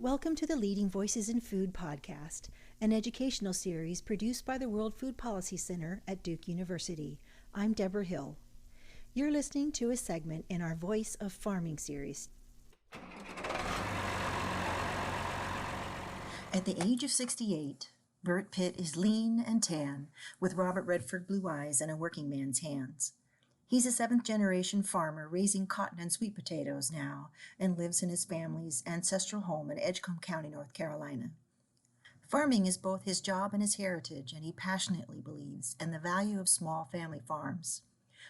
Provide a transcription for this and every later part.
Welcome to the Leading Voices in Food podcast, an educational series produced by the World Food Policy Center at Duke University. I'm Deborah Hill. You're listening to a segment in our Voice of Farming series. At the age of 68, Burt Pitt is lean and tan, with Robert Redford blue eyes and a working man's hands. He's a seventh-generation farmer raising cotton and sweet potatoes now and lives in his family's ancestral home in Edgecombe County, North Carolina. Farming is both his job and his heritage, and he passionately believes in the value of small family farms.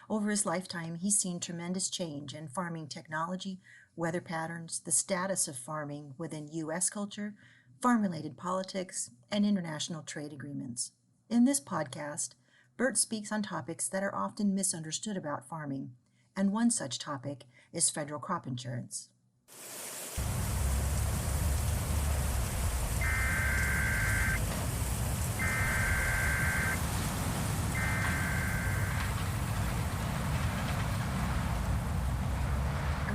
Over his lifetime, he's seen tremendous change in farming technology, weather patterns, the status of farming within U.S. culture, farm-related politics, and international trade agreements. In this podcast, Burt speaks on topics that are often misunderstood about farming, and one such topic is federal crop insurance.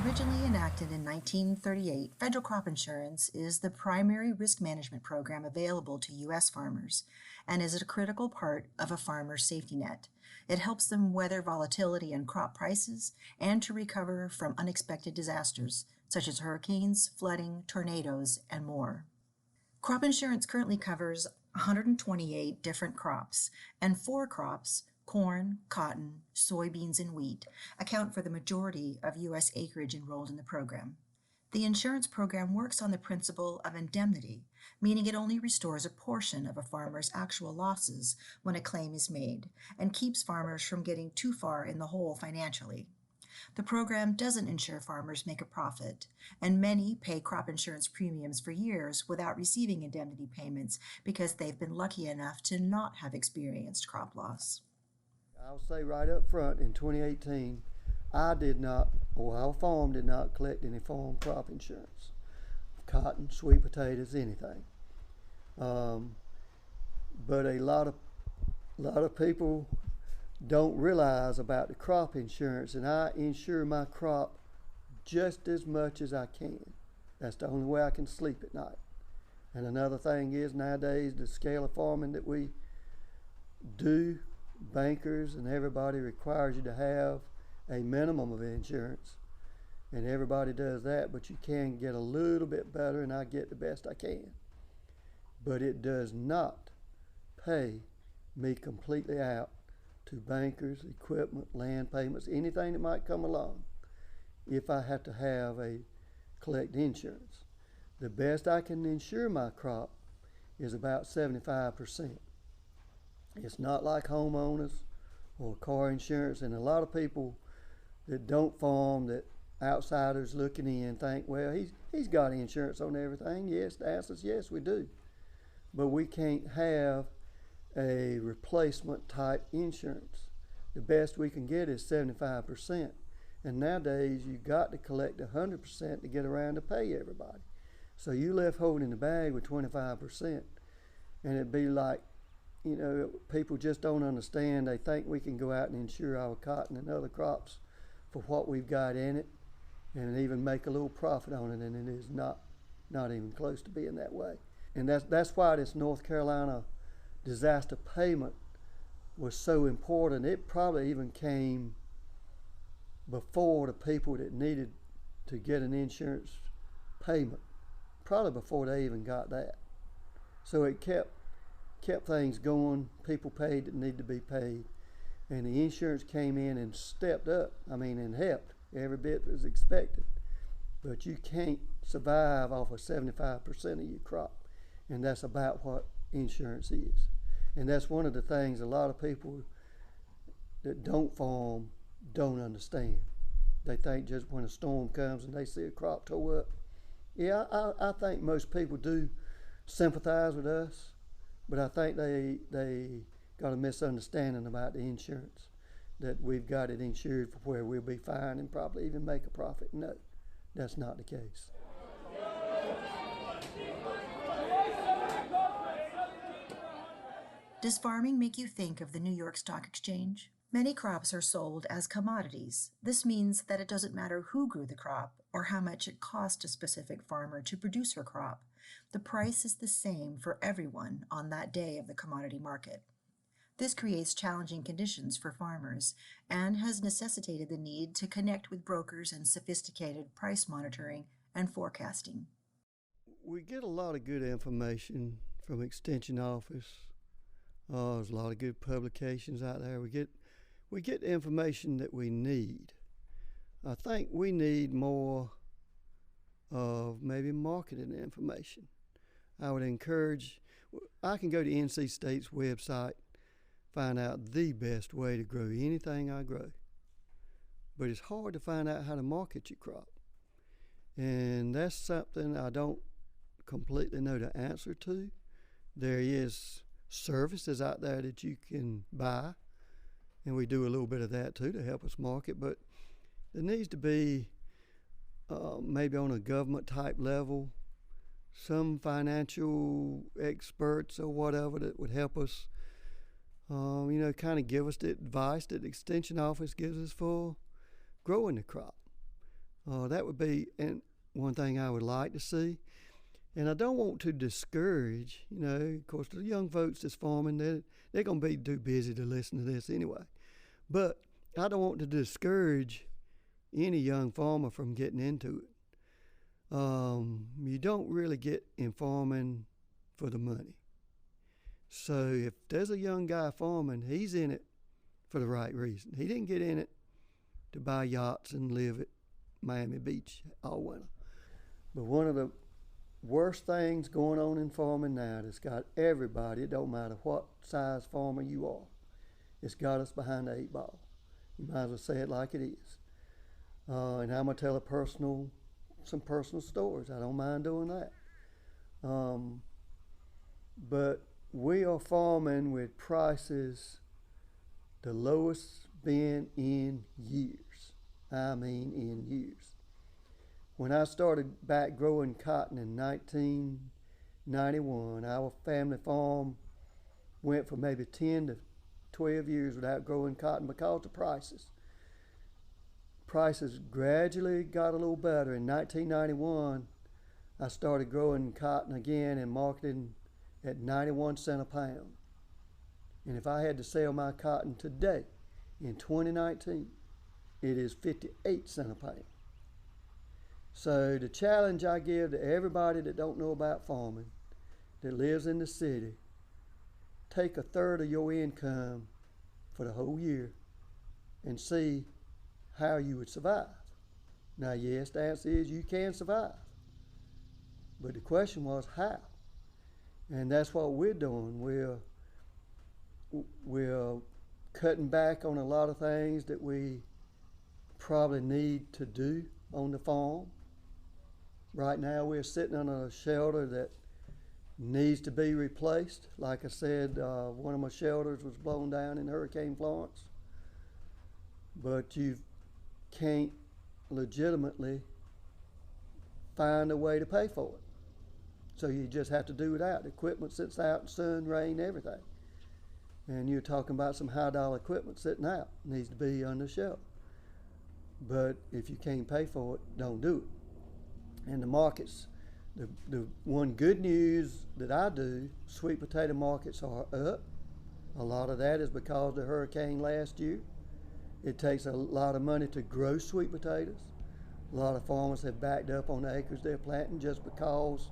Originally enacted in 1938, federal crop insurance is the primary risk management program available to U.S. farmers and is a critical part of a farmer's safety net. It helps them weather volatility in crop prices and to recover from unexpected disasters such as hurricanes, flooding, tornadoes, and more. Crop insurance currently covers 128 different crops, and 4 crops, corn, cotton, soybeans, and wheat, account for the majority of U.S. acreage enrolled in the program. The insurance program works on the principle of indemnity, meaning it only restores a portion of a farmer's actual losses when a claim is made, and keeps farmers from getting too far in the hole financially. The program doesn't ensure farmers make a profit, and many pay crop insurance premiums for years without receiving indemnity payments because they've been lucky enough to not have experienced crop loss. I'll say right up front, in 2018, our farm did not collect any farm crop insurance. Cotton, sweet potatoes, anything. But a lot of people don't realize about the crop insurance, and I insure my crop just as much as I can. That's the only way I can sleep at night. And another thing is, nowadays, the scale of farming that we do, bankers and everybody requires you to have a minimum of insurance, and everybody does that, but you can get a little bit better, and I get the best I can. But it does not pay me completely out to bankers, equipment, land payments, anything that might come along if I have to have a collect insurance. The best I can insure my crop is about 75%. It's not like homeowners or car insurance, and a lot of people that don't farm, that outsiders looking in think, well, he's got insurance on everything. Yes, the answer is yes, we do. But we can't have a replacement type insurance. The best we can get is 75%. And nowadays you got to collect 100% to get around to pay everybody. So you left holding the bag with 25%, and it'd be like, people just don't understand. They think we can go out and insure our cotton and other crops for what we've got in it and even make a little profit on it, and it is not even close to being that way. And that's why this North Carolina disaster payment was so important. It probably even came before the people that needed to get an insurance payment, probably before they even got that. So it kept things going. People paid that need to be paid, and the insurance came in and stepped up, and helped every bit as expected. But you can't survive off of 75% of your crop, and that's about what insurance is. And that's one of the things a lot of people that don't farm don't understand. They think just when a storm comes and they see a crop tore up. Yeah, I think most people do sympathize with us, but I think they got a misunderstanding about the insurance, that we've got it insured for where we'll be fine and probably even make a profit. No, that's not the case. Does farming make you think of the New York Stock Exchange? Many crops are sold as commodities. This means that it doesn't matter who grew the crop or how much it cost a specific farmer to produce her crop. the price is the same for everyone on that day of the commodity market. This creates challenging conditions for farmers and has necessitated the need to connect with brokers and sophisticated price monitoring and forecasting. We get a lot of good information from Extension Office. There's a lot of good publications out there. We get the information that we need. I think we need more of maybe marketing information. I would encourage, I can go to NC State's website, find out the best way to grow anything I grow. But it's hard to find out how to market your crop. And that's something I don't completely know the answer to. There is services out there that you can buy, and we do a little bit of that too to help us market, but there needs to be maybe on a government type level, some financial experts or whatever that would help us, kind of give us the advice that the Extension Office gives us for growing the crop. That would be one thing I would like to see. And I don't want to discourage, of course, the young folks that's farming, they're going to be too busy to listen to this anyway. But I don't want to discourage any young farmer from getting into it. You don't really get in farming for the money. So if there's a young guy farming, he's in it for the right reason. He didn't get in it to buy yachts and live at Miami Beach all winter. But one of the worst things going on in farming now that's got everybody, it don't matter what size farmer you are, it's got us behind the 8 ball. You might as well say it like it is. And I'm going to tell some personal stories. I don't mind doing that. But we are farming with prices the lowest been in years. I mean in years. When I started back growing cotton in 1991, our family farm went for maybe 10 to 12 years without growing cotton because of prices. Prices gradually got a little better. In 1991, I started growing cotton again and marketing at 91 cents a pound. And if I had to sell my cotton today, in 2019, it is 58 cents a pound. So the challenge I give to everybody that don't know about farming, that lives in the city, take a third of your income for the whole year and see how you would survive. Now, yes, the answer is you can survive. But the question was how. And that's what we're doing. We're cutting back on a lot of things that we probably need to do on the farm. Right now we're sitting on a shelter that needs to be replaced. Like I said, one of my shelters was blown down in Hurricane Florence. But you can't legitimately find a way to pay for it. So you just have to do without. The equipment sits out in sun, rain, everything. And you're talking about some high dollar equipment sitting out. It needs to be under shelter. But if you can't pay for it, don't do it. And the markets, the one good news that I do, sweet potato markets are up. A lot of that is because of the hurricane last year. It takes a lot of money to grow sweet potatoes. A lot of farmers have backed up on the acres they're planting just because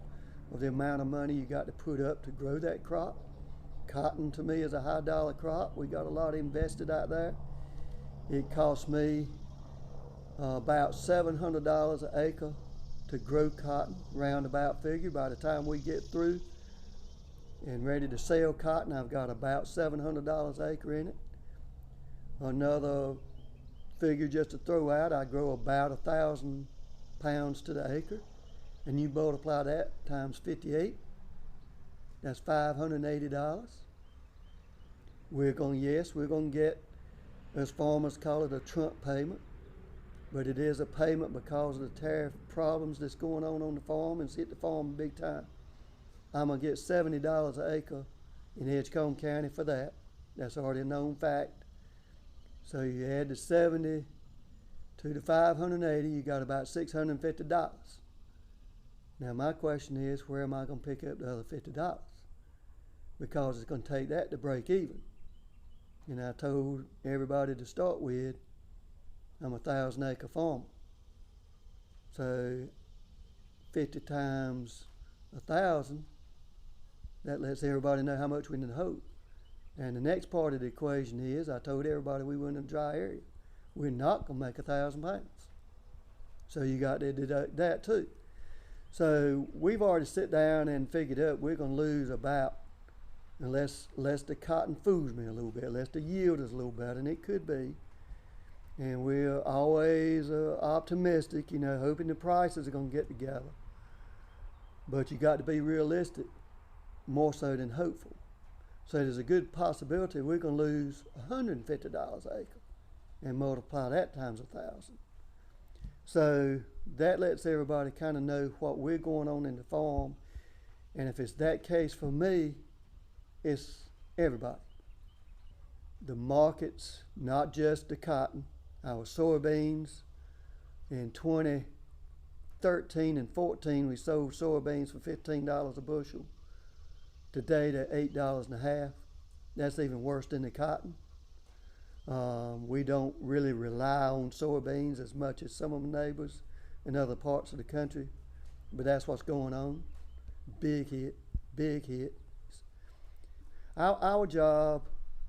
of the amount of money you got to put up to grow that crop. Cotton to me is a high dollar crop. We got a lot invested out there. It cost me about $700 an acre to grow cotton, roundabout figure. By the time we get through and ready to sell cotton, I've got about $700 an acre in it. Another figure just to throw out, I grow about 1,000 pounds to the acre, and you multiply that times 58, that's $580. We're going to get, as farmers call it, a Trump payment. But it is a payment because of the tariff problems that's going on the farm, and it's hit the farm big time. I'm going to get $70 an acre in Edgecombe County for that. That's already a known fact. So you add the 70 to the 580, you got about $650. Now my question is, where am I going to pick up the other $50? Because it's going to take that to break even. And I told everybody to start with, I'm a 1,000-acre farmer. So 50 times 1,000, that lets everybody know how much we need to hold. And the next part of the equation is, I told everybody we were in a dry area. We're not going to make 1,000 pounds. So you got to deduct that too. So we've already sit down and figured out we're going to lose about, unless the cotton fools me a little bit, unless the yield is a little better, and it could be. And we're always optimistic, hoping the prices are going to get together. But you got to be realistic, more so than hopeful. So there's a good possibility we're going to lose $150 an acre and multiply that times 1,000. So that lets everybody kind of know what we're going on in the farm. And if it's that case for me, it's everybody. The markets, not just the cotton, our soybeans. In 2013 and 14, we sold soybeans for $15 a bushel. Today they're $8.50. That's even worse than the cotton. We don't really rely on soybeans as much as some of my neighbors in other parts of the country, but that's what's going on. Big hit. Our job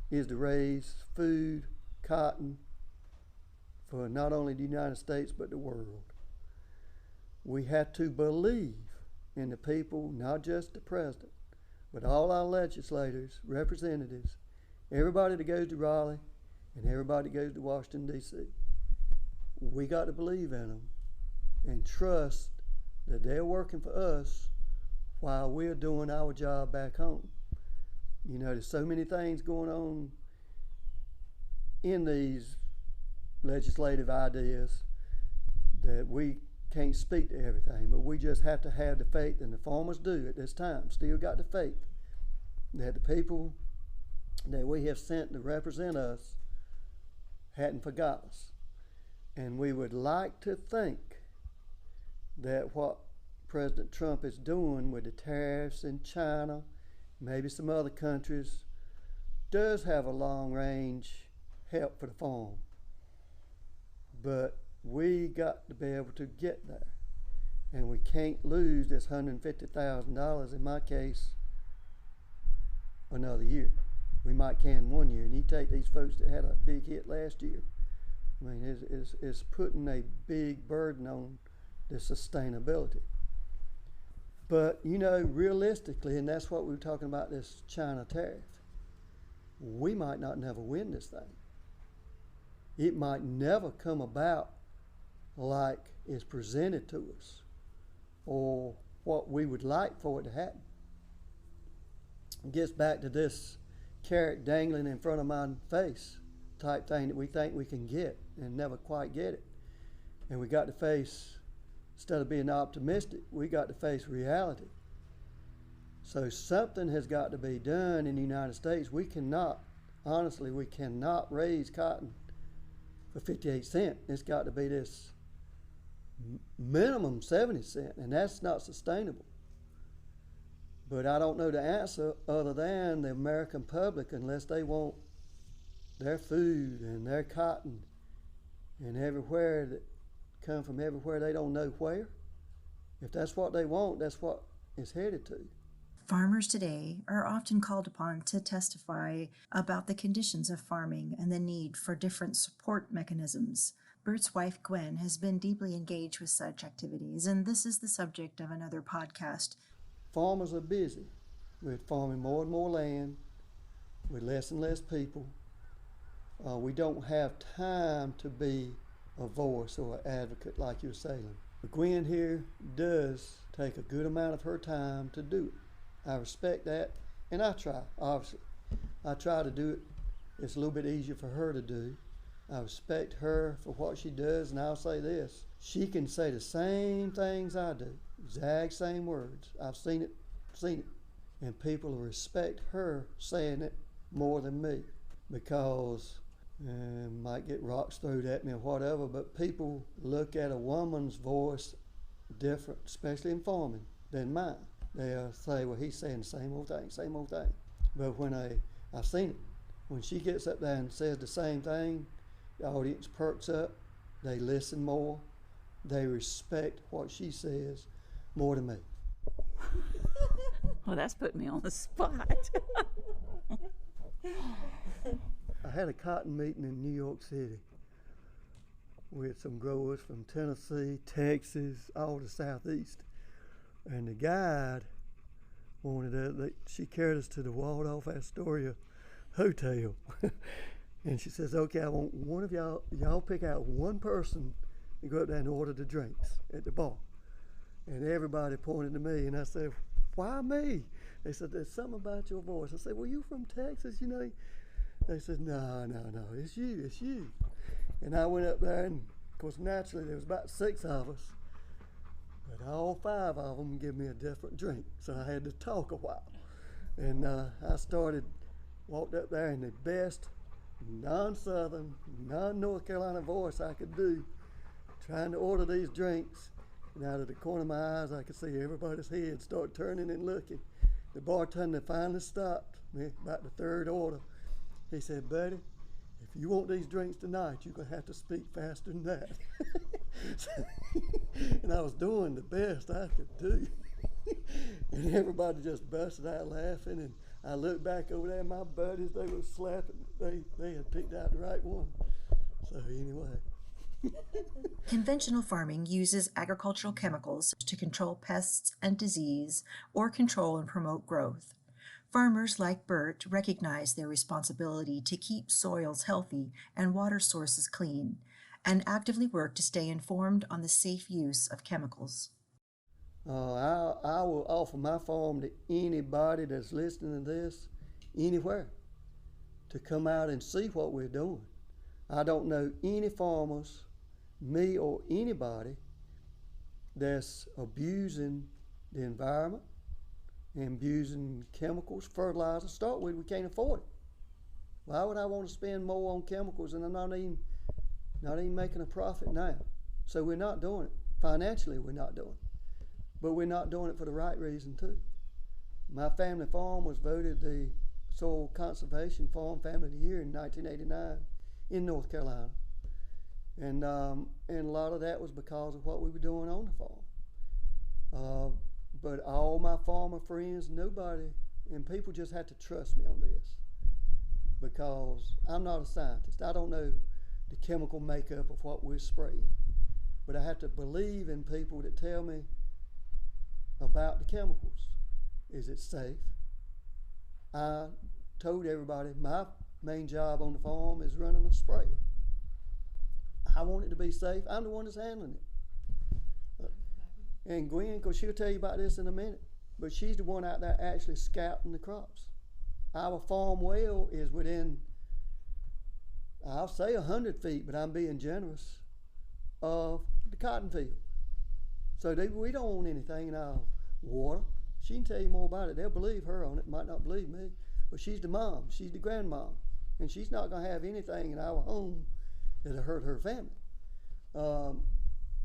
is to raise food, cotton, for not only the United States, but the world. We have to believe in the people, not just the president, but all our legislators, representatives, everybody that goes to Raleigh, and everybody that goes to Washington, D.C. We got to believe in them and trust that they're working for us while we're doing our job back home. There's so many things going on in these legislative ideas that we can't speak to everything, but we just have to have the faith, and the farmers do at this time, still got the faith that the people that we have sent to represent us hadn't forgot us. And we would like to think that what President Trump is doing with the tariffs in China, maybe some other countries, does have a long-range help for the farm. But we got to be able to get there. And we can't lose this $150,000, in my case, another year. We might can 1 year, and you take these folks that had a big hit last year. I mean, it's putting a big burden on the sustainability. But, realistically, and that's what we were talking about, this China tariff, we might not never win this thing. It might never come about like it's presented to us or what we would like for it to happen. It gets back to this carrot dangling in front of my face type thing that we think we can get and never quite get it. And we got to face, instead of being optimistic, we got to face reality. So something has got to be done in the United States. We cannot raise cotton for 58 cents. It's got to be this minimum 70 cents, and that's not sustainable. But I don't know the answer other than the American public, unless they want their food and their cotton and everywhere that come from everywhere they don't know where. If that's what they want, that's what it's headed to. Farmers today are often called upon to testify about the conditions of farming and the need for different support mechanisms. Burt's wife, Gwen, has been deeply engaged with such activities, and this is the subject of another podcast. Farmers are busy with farming more and more land, with less and less people. We don't have time to be a voice or an advocate like you're saying. But Gwen here does take a good amount of her time to do it. I respect that, and I try, obviously. I try to do it. It's a little bit easier for her to do. I respect her for what she does, and I'll say this. She can say the same things I do, exact same words. I've seen it, and people respect her saying it more than me, because might get rocks thrown at me or whatever, but people look at a woman's voice different, especially in farming, than mine. They'll say, well, he's saying the same old thing, same old thing. But when I've seen it, when she gets up there and says the same thing, the audience perks up, they listen more, they respect what she says more than me. Well, that's put me on the spot. I had a cotton meeting in New York City with some growers from Tennessee, Texas, all the Southeast. And the guide wanted she carried us to the walled-off Astoria Hotel. And she says, okay, I want one of y'all pick out one person and go up there and order the drinks at the bar. And everybody pointed to me, and I said, why me? They said, there's something about your voice. I said, well, you from Texas, you know? They said, no, it's you. And I went up there, and of course, naturally, there was about 6 of us. But all 5 of them give me a different drink, so I had to talk a while. And I walked up there in the best non-Southern, non-North Carolina voice I could do, trying to order these drinks. And out of the corner of my eyes, I could see everybody's head start turning and looking. The bartender finally stopped me about the 3rd order. He said, buddy, if you want these drinks tonight, you're going to have to speak faster than that. And I was doing the best I could do. And everybody just busted out laughing. And I looked back over there, and my buddies, they were slapping. They had picked out the right one. So anyway. Conventional farming uses agricultural chemicals to control pests and disease or control and promote growth. Farmers like Burt recognize their responsibility to keep soils healthy and water sources clean, and actively work to stay informed on the safe use of chemicals. I will offer my farm to anybody that's listening to this, anywhere, to come out and see what we're doing. I don't know any farmers, me or anybody, that's abusing the environment and abusing chemicals, fertilizer. To start with, we can't afford it. Why would I want to spend more on chemicals and I'm not even making a profit now? So we're not doing it. Financially, we're not doing it. But we're not doing it for the right reason, too. My family farm was voted the Soil Conservation Farm Family of the Year in 1989 in North Carolina. And a lot of that was because of what we were doing on the farm. But all my farmer friends, nobody, and people just had to trust me on this, because I'm not a scientist. I don't know the chemical makeup of what we're spraying. But I have to believe in people that tell me about the chemicals. Is it safe? I told everybody my main job on the farm is running a sprayer. I want it to be safe. I'm the one that's handling it. And Gwen, because she'll tell you about this in a minute, but she's the one out there actually scouting the crops. Our farm well is within, I'll say 100 feet, but I'm being generous, of the cotton field. So we don't own anything in our water. She can tell you more about it. They'll believe her on it, might not believe me, but she's the mom, she's the grandmom, and she's not going to have anything in our home that'll hurt her family.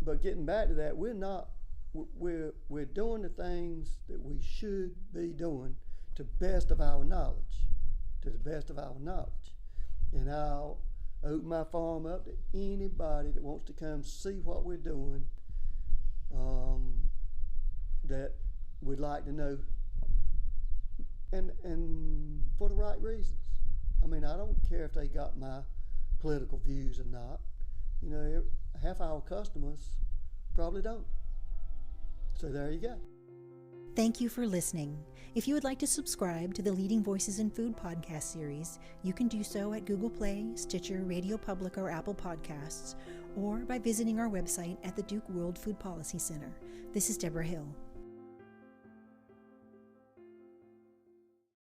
But getting back to that, we're doing the things that we should be doing to the best of our knowledge, And I'll open my farm up to anybody that wants to come see what we're doing, that would like to know, and for the right reasons. I mean, I don't care if they got my political views or not. You know, half our customers probably don't. So there you go. Thank you for listening. If you would like to subscribe to the Leading Voices in Food podcast series, you can do so at Google Play, Stitcher, Radio Public, or Apple Podcasts, or by visiting our website at the Duke World Food Policy Center. This is Deborah Hill.